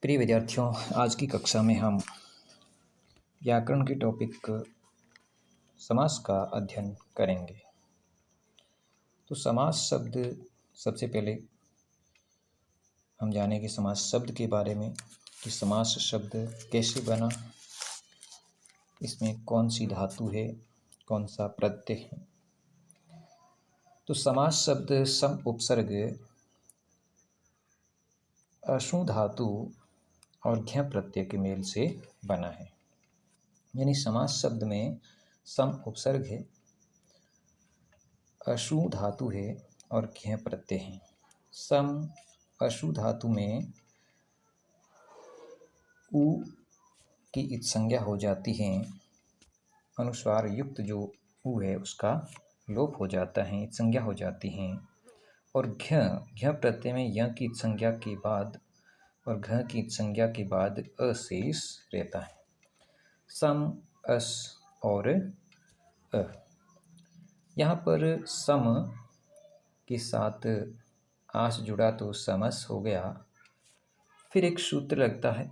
प्रिय विद्यार्थियों, आज की कक्षा में हम व्याकरण के टॉपिक समास का अध्ययन करेंगे। तो समास शब्द, सबसे पहले हम जानेंगे समास शब्द के बारे में कि समास शब्द कैसे बना, इसमें कौन सी धातु है, कौन सा प्रत्यय है। तो समास शब्द सम उपसर्ग अशु धातु और घ्य प्रत्यय के मेल से बना है। यानी समास शब्द में सम उपसर्ग है, अशु धातु है और घ्य प्रत्यय है। सम अशु धातु में उ की इत संज्ञा हो जाती है, अनुस्वार युक्त जो उ है उसका लोप हो जाता है, इत संज्ञा हो जाती है। और घ्य प्रत्यय में य की इत संज्ञा के बाद और घ की इत संज्ञा के बाद अ शेष रहता है। सम, अस और अ। यहाँ पर सम के साथ आस जुड़ा तो समस हो गया। फिर एक सूत्र लगता है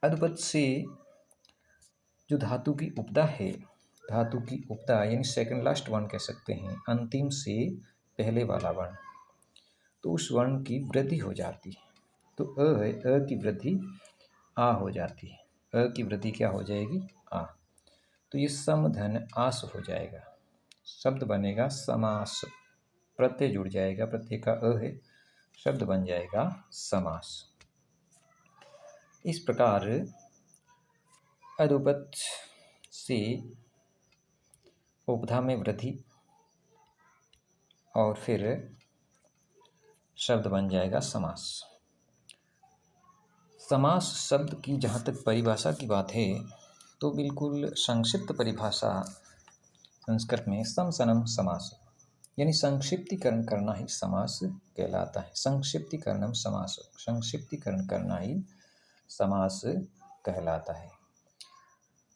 अदपद से जो धातु की उपदा है, धातु की उपदा यानी सेकंड लास्ट वर्ण कह सकते हैं, अंतिम से पहले वाला वर्ण, तो उस वर्ण की वृद्धि हो जाती है। तो अ है, अ की वृद्धि आ हो जाती है। अ की वृद्धि क्या हो जाएगी? आ। तो ये सम धन आस हो जाएगा, शब्द बनेगा समास। प्रत्यय जुड़ जाएगा, प्रत्यय का अ है, शब्द बन जाएगा समास। इस प्रकार अदुपत से उपधा में वृद्धि और फिर शब्द बन जाएगा समास। समास शब्द की जहाँ तक परिभाषा की बात है तो बिल्कुल संक्षिप्त परिभाषा संस्कृत में समसनम समास, यानी संक्षिप्तीकरण करना ही समास कहलाता है। संक्षिप्तीकरणम समास, संक्षिप्तीकरण करना ही समास कहलाता है।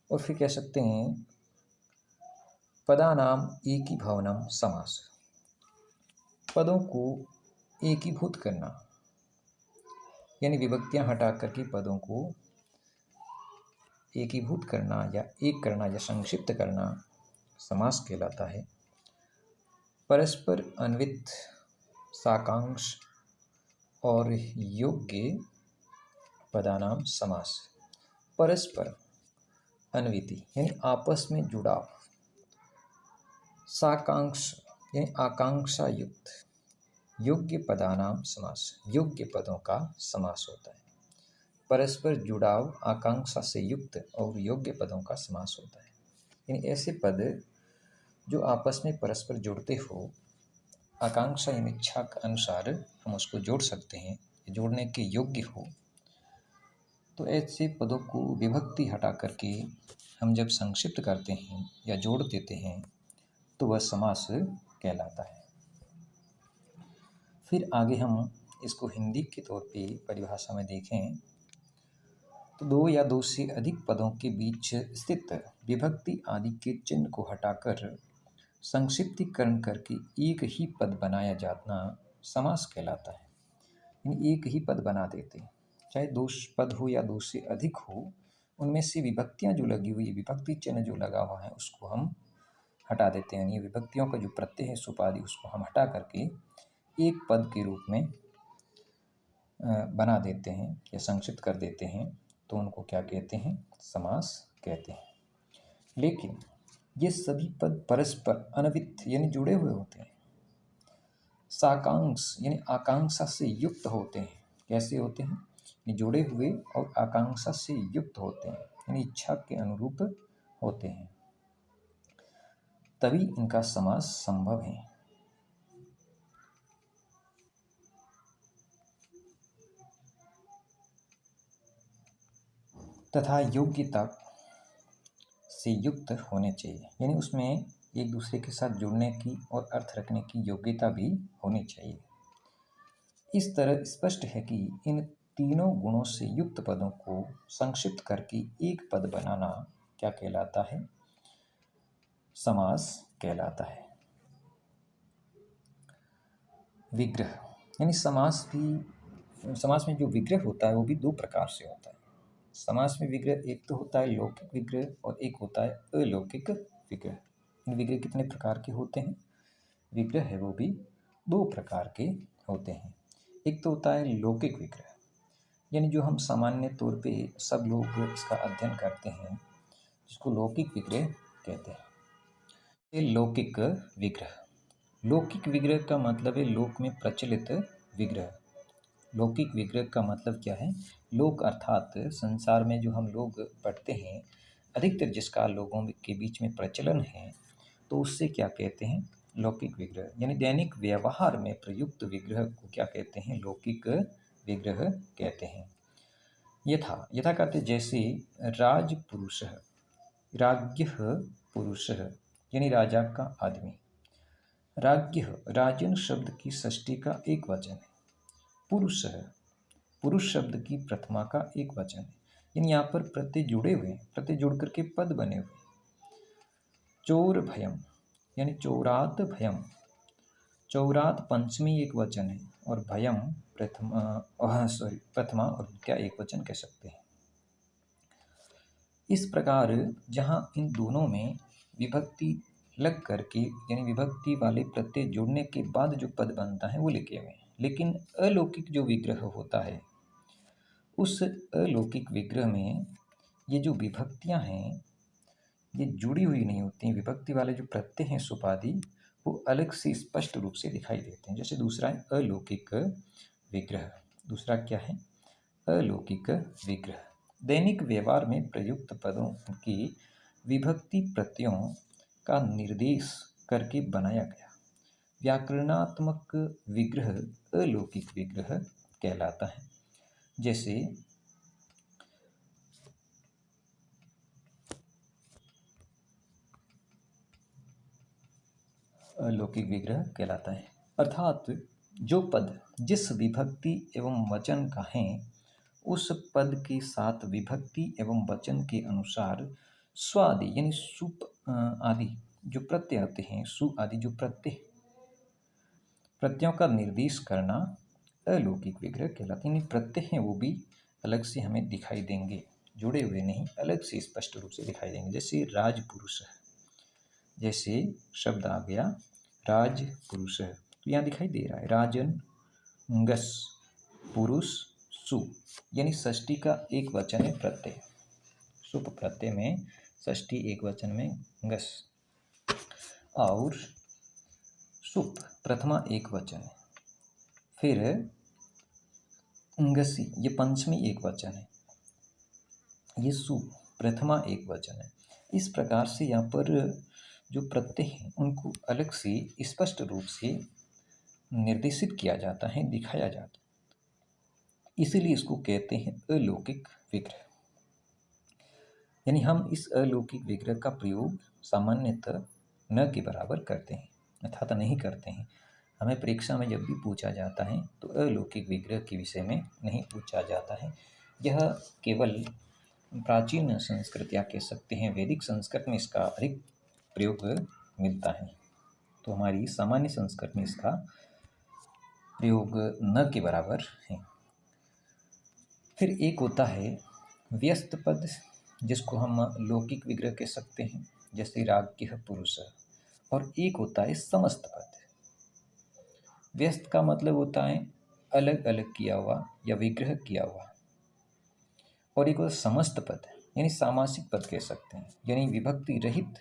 और फिर कह सकते हैं पदानाम एकीभावनम समास, पदों को एकीभूत करना, यानी विभक्तियां हटा करके पदों को एकीभूत करना या एक करना या संक्षिप्त करना समास कहलाता है। परस्पर अन्वित साकांक्ष और योग्य पदानाम समास। परस्पर अन्विति यानी आपस में जुड़ाव, साकांक्ष यानी आकांक्षा युक्त, योग्य पदानाम समास, योग्य पदों का समास होता है। परस्पर जुड़ाव, आकांक्षा से युक्त और योग्य पदों का समास होता है। यानी ऐसे पद जो आपस में परस्पर जुड़ते हो, आकांक्षा यानी इच्छा के अनुसार हम उसको जोड़ सकते हैं, जोड़ने के योग्य हो, तो ऐसे पदों को विभक्ति हटा करके हम जब संक्षिप्त करते हैं या जोड़ देते हैं तो वह समास कहलाता है। फिर आगे हम इसको हिंदी के तौर पे परिभाषा में देखें तो दो या दो से अधिक पदों के बीच स्थित विभक्ति आदि के चिन्ह को हटाकर संक्षिप्तीकरण करके एक ही पद बनाया जाना समास कहलाता है। यानी एक ही पद बना देते, चाहे दो पद हो या दो से अधिक हो, उनमें से विभक्तियां जो लगी हुई, विभक्ति चिन्ह जो लगा हुआ है उसको हम हटा देते हैं। ये विभक्तियों का जो प्रत्यय है सुपादि, उसको हम हटा करके एक पद के रूप में बना देते हैं या संक्षिप्त कर देते हैं, तो उनको क्या कहते हैं? समास कहते हैं। लेकिन ये सभी पद परस्पर अन्वित यानी जुड़े हुए होते हैं, साकांक्ष यानी आकांक्षा से युक्त होते हैं। कैसे होते हैं? जुड़े हुए और आकांक्षा से युक्त होते हैं, यानी इच्छा के अनुरूप होते हैं, तभी इनका समास संभव है। तथा योग्यता से युक्त होने चाहिए, यानी उसमें एक दूसरे के साथ जुड़ने की और अर्थ रखने की योग्यता भी होनी चाहिए। इस तरह स्पष्ट है कि इन तीनों गुणों से युक्त पदों को संक्षिप्त करके एक पद बनाना क्या कहलाता है? समास कहलाता है। विग्रह यानी समास में जो विग्रह होता है वो भी दो प्रकार से होता है। समास में विग्रह एक तो होता है लौकिक विग्रह और एक होता है अलौकिक विग्रह। इन विग्रह कितने प्रकार के होते हैं? विग्रह है वो भी दो प्रकार के होते हैं। एक तो होता है लौकिक विग्रह, यानी जो हम सामान्य तौर पे सब लोग इसका अध्ययन करते हैं, जिसको लौकिक विग्रह कहते हैं। ये लौकिक विग्रह, लौकिक विग्रह का मतलब है लोक में प्रचलित विग्रह। लौकिक विग्रह का मतलब क्या है? लोक अर्थात संसार में जो हम लोग पढ़ते हैं, अधिकतर जिसका लोगों के बीच में प्रचलन है, तो उससे क्या कहते हैं? लौकिक विग्रह। यानी दैनिक व्यवहार में प्रयुक्त विग्रह को क्या कहते हैं? लौकिक विग्रह कहते हैं। यथा यथा कहते जैसे राजपुरुष, राज्ञः पुरुषः, यानी राजा का आदमी। राज्ञः, राजन शब्द की षष्ठी का एक वचन है। पुरुष है, पुरुष शब्द की प्रथमा का एक वचन है। यानी यहाँ पर प्रत्यय जुड़े हुए, प्रत्यय जुड़ करके पद बने हुए। चोर भयम, यानी चौरात भयम, चौरात पंचमी एक वचन है और भयम प्रथमा और क्या एक वचन कह सकते हैं। इस प्रकार जहाँ इन दोनों में विभक्ति लग करके, यानी विभक्ति वाले प्रत्यय जुड़ने के बाद जो पद बनता है वो लिखे हुए हैं। लेकिन अलौकिक जो विग्रह होता है, उस अलौकिक विग्रह में ये जो विभक्तियां हैं ये जुड़ी हुई नहीं होती हैं। विभक्ति वाले जो प्रत्यय हैं सुपादि, वो अलग से स्पष्ट रूप से दिखाई देते हैं। जैसे दूसरा है अलौकिक विग्रह। दूसरा क्या है? अलौकिक विग्रह। दैनिक व्यवहार में प्रयुक्त पदों की विभक्ति प्रत्ययों का निर्देश करके बनाया गया व्याकरणात्मक विग्रह अलौकिक विग्रह कहलाता है। जैसे अलौकिक विग्रह कहलाता है, अर्थात जो पद जिस विभक्ति एवं वचन का है, उस पद के साथ विभक्ति एवं वचन के अनुसार स्व आदि यानी सुप आदि जो प्रत्यय आते हैं, सु आदि जो प्रत्ययों का निर्देश करना अलौकिक विग्रह कहलाते हैं। प्रत्यय हैं वो भी अलग से हमें दिखाई देंगे, जुड़े हुए नहीं, अलग से स्पष्ट रूप से दिखाई देंगे। जैसे राजपुरुष, जैसे शब्द आ गया राजपुरुष, तो यहाँ दिखाई दे रहा है राजन गस पुरुष सु, यानी षष्ठी का एक वचन है प्रत्यय। सुप प्रत्यय में षष्ठी एक वचन में गस, और सुप प्रथमा एक वचन है। फिर गसी ये पंचमी एक वचन है। ये सु प्रथमा एक वचन है। इस प्रकार से यहाँ पर जो प्रत्यय हैं उनको अलग से स्पष्ट रूप से निर्देशित किया जाता है, दिखाया जाता है। इसीलिए इसको कहते हैं अलौकिक विग्रह। यानी हम इस अलौकिक विग्रह का प्रयोग सामान्यतः न के बराबर करते हैं, अर्थात नहीं करते हैं। हमें परीक्षा में जब भी पूछा जाता है तो अलौकिक विग्रह के विषय में नहीं पूछा जाता है। यह केवल प्राचीन संस्कृत या कह सकते हैं वैदिक संस्कृत में इसका अधिक प्रयोग मिलता है, तो हमारी सामान्य संस्कृत में इसका प्रयोग न के बराबर है। फिर एक होता है व्यस्त पद, जिसको हम लौकिक विग्रह कह सकते हैं, जैसे राज्ञः पुरुष, और एक होता है समस्त पद। व्यस्त का मतलब होता है अलग अलग किया हुआ या विग्रह किया हुआ, और एक होता है समस्त पद, यानी सामासिक पद कह सकते हैं। यानी विभक्ति रहित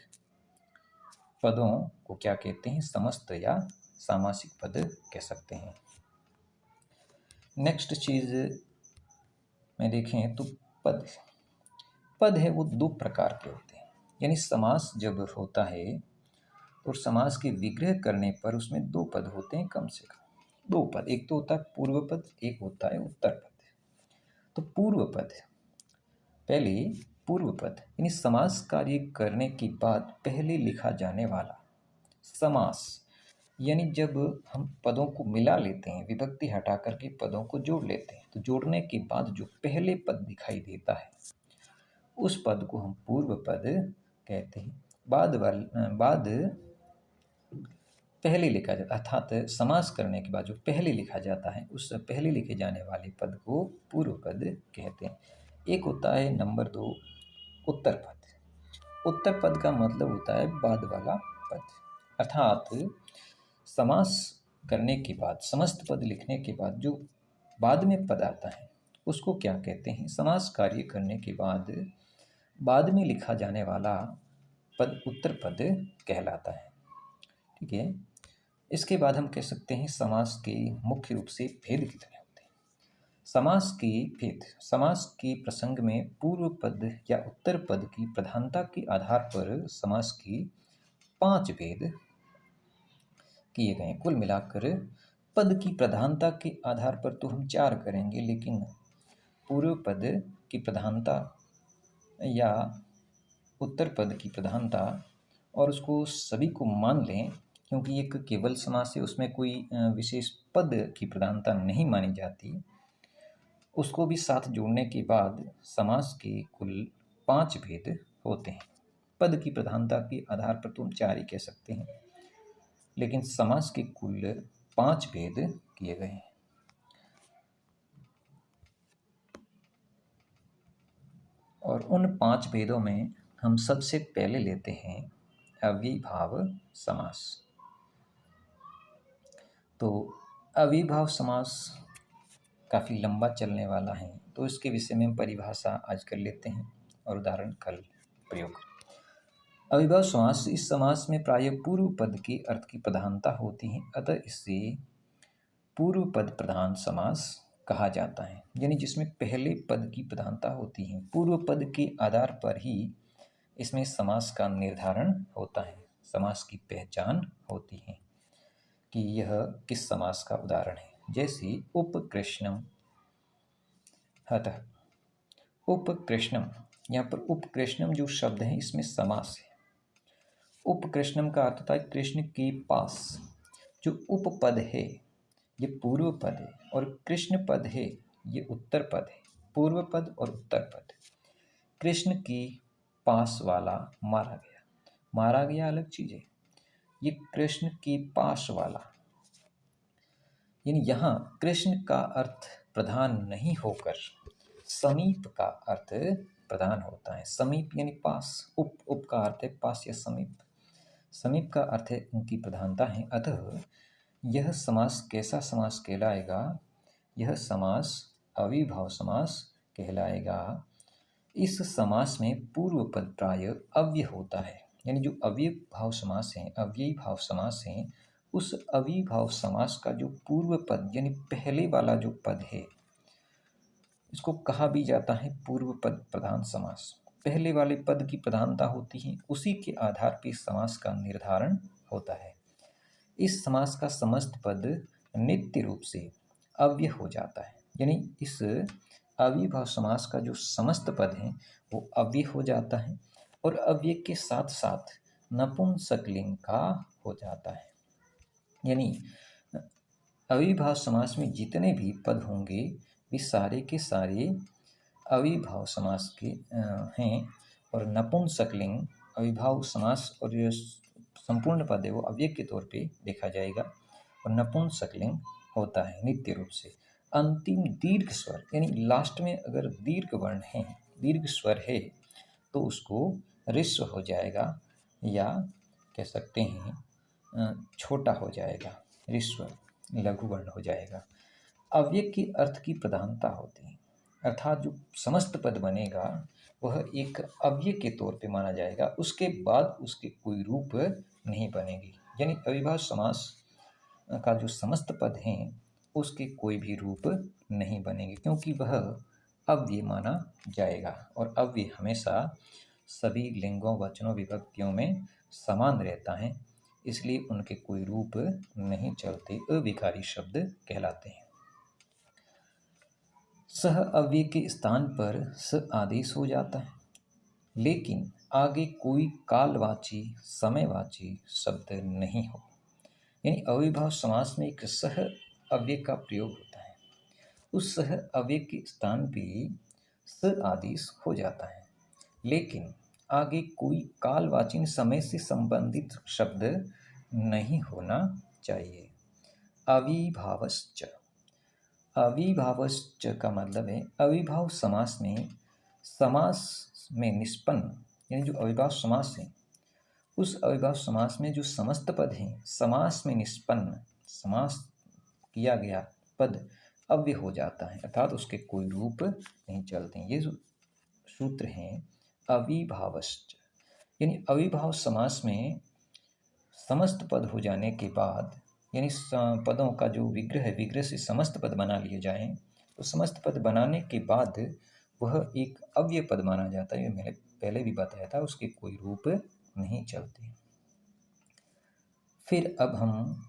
पदों को क्या कहते हैं? समस्त या सामासिक पद कह सकते हैं। नेक्स्ट चीज में देखें तो पद है वो दो प्रकार के होते हैं। यानी समास जब होता है तो समास के विग्रह करने पर उसमें दो पद होते हैं, कम से कम दो पद। एक तो होता है पूर्व पद, एक होता है उत्तर पद। तो पूर्व पद, पहले पूर्व पद यानी समास कार्य करने के बाद पहले लिखा जाने वाला समास, यानी जब हम पदों को मिला लेते हैं, विभक्ति हटा करके पदों को जोड़ लेते हैं, तो जोड़ने के बाद जो पहले पद दिखाई देता है उस पद को हम पूर्व पद कहते हैं। बाद पहले लिखा जाता, अर्थात समास करने के बाद जो पहले लिखा जाता है उस पहले लिखे जाने वाले पद को पूर्व पद कहते हैं। एक होता है नंबर 2 उत्तर पद। उत्तर पद का मतलब होता है बाद वाला पद, अर्थात समास करने के बाद, समस्त पद लिखने के बाद जो बाद में पद आता है उसको क्या कहते हैं? समास कार्य करने के बाद में लिखा जाने वाला पद उत्तर पद कहलाता है। ठीक है। इसके बाद हम कह सकते हैं समास के मुख्य रूप से भेद कितने होते हैं। समास के भेद, समास के प्रसंग में पूर्व पद या उत्तर पद की प्रधानता के आधार पर समास के 5 भेद किए गए। कुल मिलाकर पद की प्रधानता के आधार पर तो हम 4 करेंगे, लेकिन पूर्व पद की प्रधानता या उत्तर पद की प्रधानता और उसको सभी को मान लें, क्योंकि एक केवल समास है, उसमें कोई विशेष पद की प्रधानता नहीं मानी जाती, उसको भी साथ जोड़ने के बाद समास के कुल 5 भेद होते हैं। पद की प्रधानता के आधार पर तो हम 4 ही कह सकते हैं, लेकिन समास के कुल 5 भेद किए गए हैं। और उन 5 भेदों में हम सबसे पहले लेते हैं अविभाव समास। तो अविभाव समास काफ़ी लंबा चलने वाला है, तो इसके विषय में हम परिभाषा आज कर लेते हैं और उदाहरण कल प्रयोग। अविभाव समास, इस समास में प्रायः पूर्व पद के अर्थ की प्रधानता होती है, अतः इसे पूर्व पद प्रधान समास कहा जाता है। यानी जिसमें पहले पद की प्रधानता होती है, पूर्व पद के आधार पर ही इसमें समास का निर्धारण होता है, समास की पहचान होती है कि यह किस समास का उदाहरण है। जैसे उपकृष्णम, अतः उपकृष्णम, यहाँ पर उपकृष्णम जो शब्द है इसमें समास है। उपकृष्णम का अर्थ होता है कृष्ण के पास। जो उपपद है ये पूर्व पद है और कृष्ण पद है ये उत्तर पद है। पूर्व पद और उत्तर पद। कृष्ण के पास वाला मारा गया, मारा गया अलग चीज है, ये कृष्ण के पास वाला, यानी यहाँ कृष्ण का अर्थ प्रधान नहीं होकर समीप का अर्थ प्रधान होता है। समीप यानी पास, उप का अर्थ है पास या समीप, समीप का अर्थ है उनकी प्रधानता है। अतः यह समास कैसा समास कहलाएगा? यह समास अविभाव समास कहलाएगा। इस समास में पूर्व पद प्राय अव्यय होता है, यानी जो अव्ययभाव समास है, अव्ययीभाव समास है, उस अव्ययीभाव समास का जो पूर्व पद यानी पहले वाला जो पद है इसको कहा भी जाता है पूर्व पद प्रधान समास। पहले वाले पद की प्रधानता होती है, उसी के आधार पर समास का निर्धारण होता है। इस समास का समस्त पद नित्य रूप से अव्यय हो जाता है, यानी इस अविभाव समास का जो समस्त पद है वो अव्यय हो जाता है और अव्यय के साथ साथ नपुंसकलिंग का हो जाता है। यानी अविभाव समास में जितने भी पद होंगे वे सारे के सारे अविभाव समास के हैं, और नपुंसकलिंग अविभाव समास और जो संपूर्ण पद है वो अव्यय के तौर पे देखा जाएगा और नपुंसकलिंग होता है नित्य रूप से। अंतिम दीर्घ स्वर यानी लास्ट में अगर दीर्घ वर्ण है, दीर्घ स्वर है तो उसको ऋस्व हो जाएगा या कह सकते हैं छोटा हो जाएगा, ऋस्व लघु वर्ण हो जाएगा। अव्यय के अर्थ की प्रधानता होती है, अर्थात जो समस्त पद बनेगा वह एक अव्यय के तौर पे माना जाएगा, उसके बाद उसके कोई रूप नहीं बनेगी। यानी अविभाव समास का जो समस्त पद हैं उसके कोई भी रूप नहीं बनेंगे, क्योंकि वह अव्यय माना जाएगा और अव्यय हमेशा सभी लिंगों, वचनों, विभक्तियों में समान रहता है, इसलिए उनके कोई रूप नहीं चलते, अविकारी शब्द कहलाते हैं। सह अव्यय के स्थान पर स आदेश हो जाता है, लेकिन आगे कोई कालवाची, समयवाची शब्द नहीं हो। यानी अविभाव समास में एक सह अव्यय का प्रयोग होता है, उस सह अव्यय के स्थान पे स आदेश हो जाता है, लेकिन आगे कोई कालवाची समय से संबंधित शब्द नहीं होना चाहिए। अविभावश्च, अविभावश्च का मतलब है अविभाव समास में निष्पन्न, यानी जो अविभाव समास है उस अविभाव समास में जो समस्त पद हैं समास में निष्पन्न, समास किया गया पद अव्यय हो जाता है, अर्थात उसके कोई रूप नहीं चलते। ये जो सूत्र हैं अविभावश्च, यानी अविभाव समास में समस्त पद हो जाने के बाद, यानी पदों का जो विग्रह है, विग्रह से समस्त पद बना लिए जाएं, तो समस्त पद बनाने के बाद वह एक अव्यय पद माना जाता है। ये मैंने पहले भी बताया था, उसके कोई रूप नहीं चलते। फिर अब हम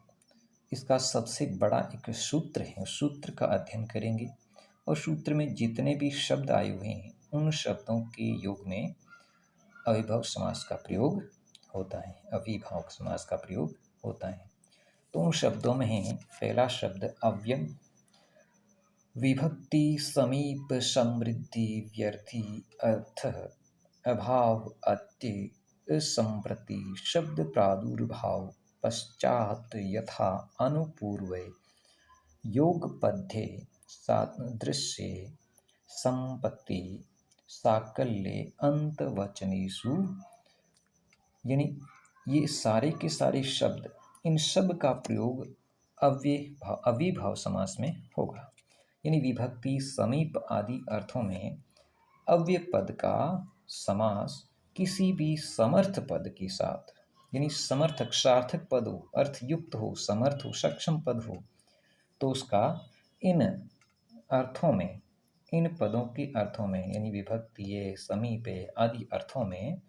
इसका सबसे बड़ा एक सूत्र है, उस सूत्र का अध्ययन करेंगे और सूत्र में जितने भी शब्द आए हुए हैं उन शब्दों के योग में अविभाव समास का प्रयोग होता है, अविभाव समास का प्रयोग होता है। तो उन शब्दों में है पहला शब्द अव्यम, विभक्ति, समीप, समृद्धि, व्यर्थी, अर्थ, अभाव, अत्य, संप्रति, शब्द प्रादुर्भाव, पश्चात, यथा, अनुपूर्वे, योगपद्ये, सादृश्ये, संपत्ति, साकल्ये, अंतवचनेषु, यानी ये सारे के सारे शब्द, इन सब का प्रयोग अविभाव समास में होगा। यानी विभक्ति, समीप आदि अर्थों में अव्यय पद का समास किसी भी समर्थ पद के साथ, यानी समर्थक सार्थक पद हो, अर्थयुक्त हो, समर्थ हो, सक्षम पद हो, तो उसका इन अर्थों में, इन पदों के अर्थों में, यानी विभक्ति, समीप आदि अर्थों में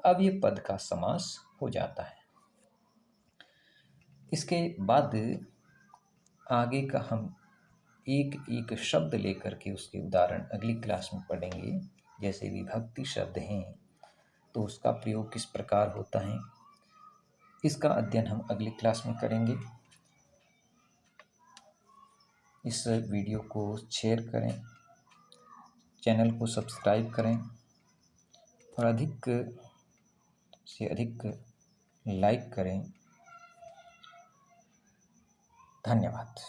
अव्यय पद का समास हो जाता है। इसके बाद आगे का हम एक एक शब्द लेकर के उसके उदाहरण अगली क्लास में पढ़ेंगे। जैसे विभक्ति शब्द हैं तो उसका प्रयोग किस प्रकार होता है, इसका अध्ययन हम अगली क्लास में करेंगे। इस वीडियो को शेयर करें, चैनल को सब्सक्राइब करें और अधिक से अधिक लाइक करें। धन्यवाद।